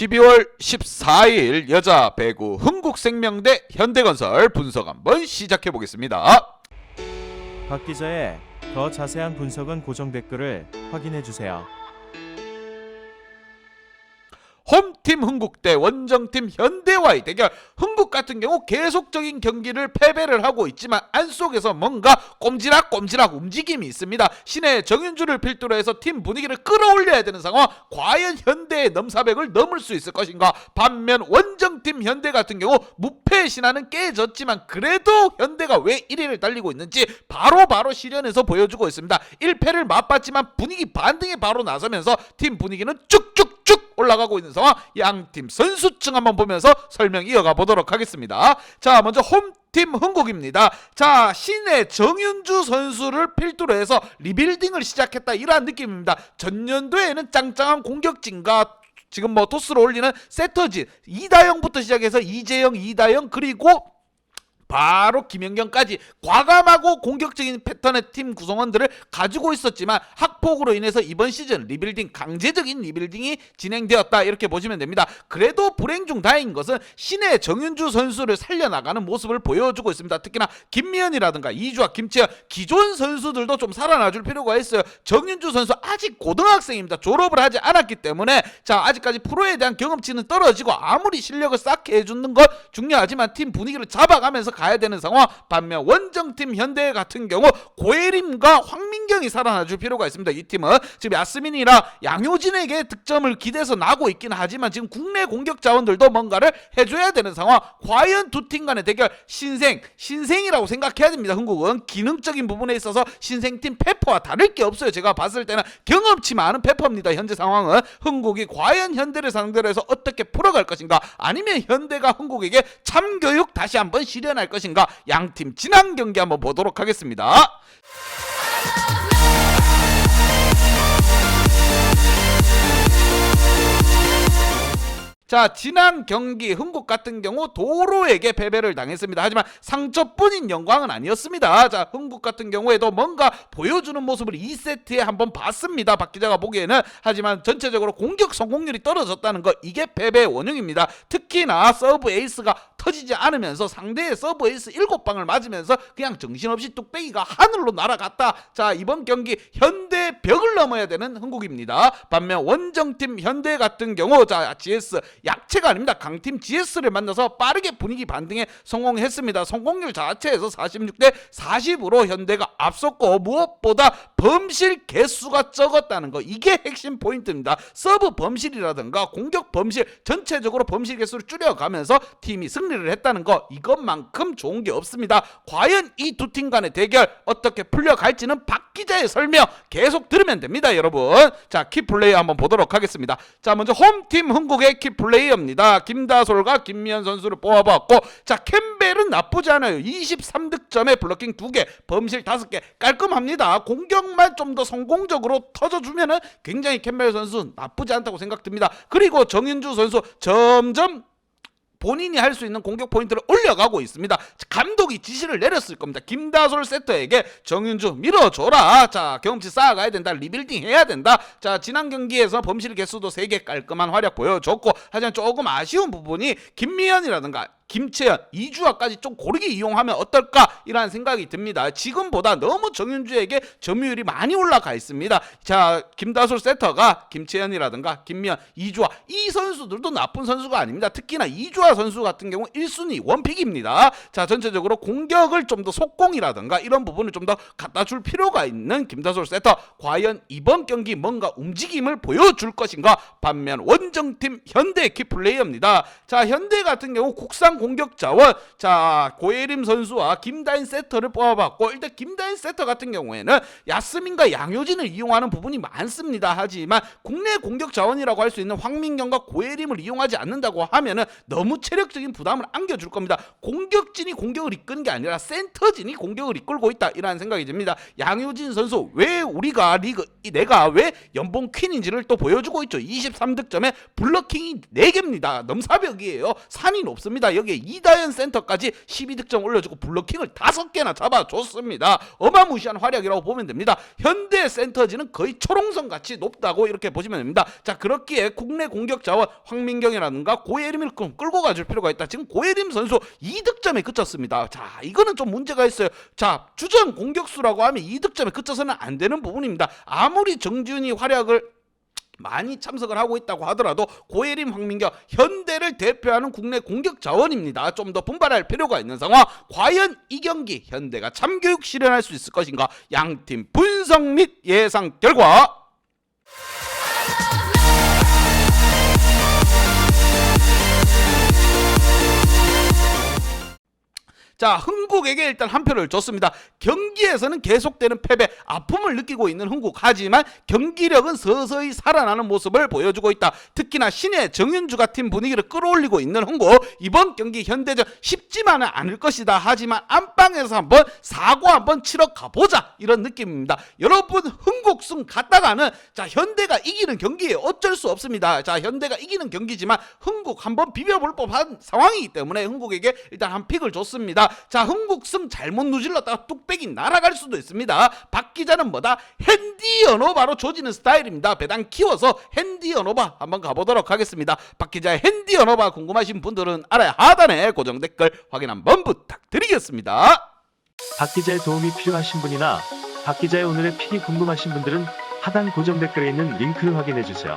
12월 14일 여자 배구 흥국생명대 현대건설 분석 한번 시작해 보겠습니다. 박 기자의 더 자세한 분석은 고정 댓글을 확인해 주세요. 홈팀 흥국 대 원정팀 현대와의 대결. 흥국 같은 경우 계속적인 경기를 패배를 하고 있지만 안속에서 뭔가 꼼지락꼼지락 움직임이 있습니다. 신의 정윤주를 필두로 해서 팀 분위기를 끌어올려야 되는 상황. 과연 현대의 넘사벽을 넘을 수 있을 것인가. 반면 원정팀 현대 같은 경우 무패의 신화는 깨졌지만 그래도 현대가 왜 1위를 달리고 있는지 바로 실현해서 보여주고 있습니다. 1패를 맛봤지만 분위기 반등에 바로 나서면서 팀 분위기는 쭉쭉쭉 올라가고 있는 상황. 양팀 선수층 한번 보면서 설명 이어가 보도록 하겠습니다. 자, 먼저 홈팀 흥국입니다. 자, 신의 정윤주 선수를 필두로 해서 리빌딩을 시작했다, 이러한 느낌입니다. 전년도에는 짱짱한 공격진과 지금 토스로 올리는 세터진 이다영부터 시작해서 이재영, 이다영, 그리고 바로 김연경까지 과감하고 공격적인 패턴의 팀 구성원들을 가지고 있었지만 학폭으로 인해서 이번 시즌 리빌딩, 강제적인 리빌딩이 진행되었다, 이렇게 보시면 됩니다. 그래도 불행 중 다행인 것은 신의 정윤주 선수를 살려나가는 모습을 보여주고 있습니다. 특히나 김미연이라든가 이주아, 김채연, 기존 선수들도 좀 살아나줄 필요가 있어요. 정윤주 선수 아직 고등학생입니다. 졸업을 하지 않았기 때문에 아직까지 프로에 대한 경험치는 떨어지고 아무리 실력을 쌓게 해주는 건 중요하지만 팀 분위기를 잡아가면서 가야 되는 상황. 반면 원정팀 현대 같은 경우 고예림과 황민경이 살아나줄 필요가 있습니다. 이 팀은 지금 야스민이나 양효진에게 득점을 기대서 나고 있긴 하지만 지금 국내 공격 자원들도 뭔가를 해줘야 되는 상황. 과연 두 팀 간의 대결, 신생이라고 생각해야 됩니다. 흥국은 기능적인 부분에 있어서 신생팀 페퍼와 다를 게 없어요. 제가 봤을 때는 경험치 많은 페퍼입니다. 현재 상황은 흥국이 과연 현대를 상대로 해서 어떻게 풀어갈 것인가, 아니면 현대가 흥국에게 참교육 다시 한번 실현할 것인가. 양팀 지난 경기 한번 보도록 하겠습니다. 자, 지난 경기 흥국 같은 경우 도로에게 패배를 당했습니다. 하지만 상처뿐인 영광은 아니었습니다. 자, 흥국 같은 경우에도 뭔가 보여주는 모습을 2세트에 한번 봤습니다. 박 기자가 보기에는. 하지만 전체적으로 공격 성공률이 떨어졌다는 거, 이게 패배의 원흉입니다. 특히나 서브 에이스가 터지지 않으면서 상대의 서브 에이스 7방을 맞으면서 그냥 정신없이 뚝배기가 하늘로 날아갔다. 자, 이번 경기 현대 벽을 넘어야 되는 흥국입니다. 반면 원정팀 현대 같은 경우 GS 약체가 아닙니다. 강팀 GS를 만나서 빠르게 분위기 반등에 성공했습니다. 성공률 자체에서 46대 40으로 현대가 앞섰고 무엇보다 범실 개수가 적었다는 거, 이게 핵심 포인트입니다. 서브 범실이라든가 공격 범실, 전체적으로 범실 개수를 줄여가면서 팀이 승리를 했다는 거, 이것만큼 좋은 게 없습니다. 과연 이 두 팀 간의 대결 어떻게 풀려갈지는 박 기자의 설명 계속 들으면 됩니다, 여러분. 자, 키플레이 한번 보도록 하겠습니다. 자, 먼저 홈팀 흥국의 키플레이어입니다. 김다솔과 김미연 선수를 뽑아봤고, 자, 캠벨은 나쁘지 않아요. 23득점에 블로킹 2개, 범실 5개, 깔끔합니다. 공격만 좀 더 성공적으로 터져주면은 굉장히 캠벨 선수 나쁘지 않다고 생각됩니다. 그리고 정윤주 선수 점점 본인이 할 수 있는 공격 포인트를 올려가고 있습니다. 감독이 지시를 내렸을 겁니다. 김다솔 세터에게 정윤주 밀어줘라. 자, 경험치 쌓아가야 된다. 리빌딩 해야 된다. 자, 지난 경기에서 범실 개수도 3개 깔끔한 활약 보여줬고, 하지만 조금 아쉬운 부분이 김미연이라든가 김채연, 이주아까지 좀 고르게 이용하면 어떨까, 이라는 생각이 듭니다. 지금보다 너무 정윤주에게 점유율이 많이 올라가 있습니다. 자, 김다솔 세터가 김채연이라든가 김미연, 이주아, 이 선수들도 나쁜 선수가 아닙니다. 특히나 이주아 선수 같은 경우 1순위 원픽입니다. 자, 전체적으로 공격을 좀 더 속공이라든가 이런 부분을 좀 더 갖다 줄 필요가 있는 김다솔 세터, 과연 이번 경기 뭔가 움직임을 보여줄 것인가. 반면 원정팀 현대 키플레이어입니다. 자, 현대 같은 경우 국산 공격 자원, 자, 고예림 선수와 김다인 세터를 뽑아봤고, 일단 김다인 세터 같은 경우에는 야스민과 양효진을 이용하는 부분이 많습니다. 하지만 국내 공격 자원이라고 할 수 있는 황민경과 고예림을 이용하지 않는다고 하면은 너무 체력적인 부담을 안겨줄 겁니다. 공격진이 공격을 이끄는 게 아니라 센터진이 공격을 이끌고 있다, 이라는 생각이 듭니다. 양효진 선수, 왜 우리가 내가 왜 연봉 퀸인지를 또 보여주고 있죠. 23득점에 블러킹이 4개입니다. 넘사벽이에요. 산이 높습니다. 여기 경기에 이다현 센터까지 12득점 올려주고 블로킹을 5개나 잡아줬습니다. 어마무시한 활약이라고 보면 됩니다. 현대 센터진은 거의 초롱성 같이 높다고 이렇게 보시면 됩니다. 자, 그렇기에 국내 공격 자원 황민경이라든가 고예림을 끌고 가줄 필요가 있다. 지금 고예림 선수 2득점에 그쳤습니다. 자, 이거는 좀 문제가 있어요. 자, 주전 공격수라고 하면 2득점에 그쳐서는 안 되는 부분입니다. 아무리 정지훈이 활약을 많이 참석을 하고 있다고 하더라도 고예림, 황민경, 현대를 대표하는 국내 공격 자원입니다. 좀 더 분발할 필요가 있는 상황. 과연 이 경기 현대가 참교육 실현할 수 있을 것인가? 양팀 분석 및 예상 결과. 자, 흥국에게 일단 한 표를 줬습니다. 경기에서는 계속되는 패배, 아픔을 느끼고 있는 흥국. 하지만 경기력은 서서히 살아나는 모습을 보여주고 있다. 특히나 신의 정윤주가 팀 분위기를 끌어올리고 있는 흥국. 이번 경기 현대전 쉽지만은 않을 것이다. 하지만 안방에서 한번 사고 한번 치러 가보자, 이런 느낌입니다. 여러분, 흥국승 갔다가는 자, 현대가 이기는 경기에 어쩔 수 없습니다. 자, 현대가 이기는 경기지만 흥국 한번 비벼볼 법한 상황이기 때문에 흥국에게 일단 한 픽을 줬습니다. 자, 흥국승 잘못 누질렀다가 뚝배기 날아갈 수도 있습니다. 박 기자는 뭐다? 핸디 연어바로 조지는 스타일입니다. 배당 키워서 핸디 연어바 한번 가보도록 하겠습니다. 박 기자의 핸디 연어바 궁금하신 분들은 아래 하단에 고정 댓글 확인 한번 부탁드리겠습니다. 박 기자의 도움이 필요하신 분이나 박 기자의 오늘의 픽이 궁금하신 분들은 하단 고정 댓글에 있는 링크를 확인해 주세요.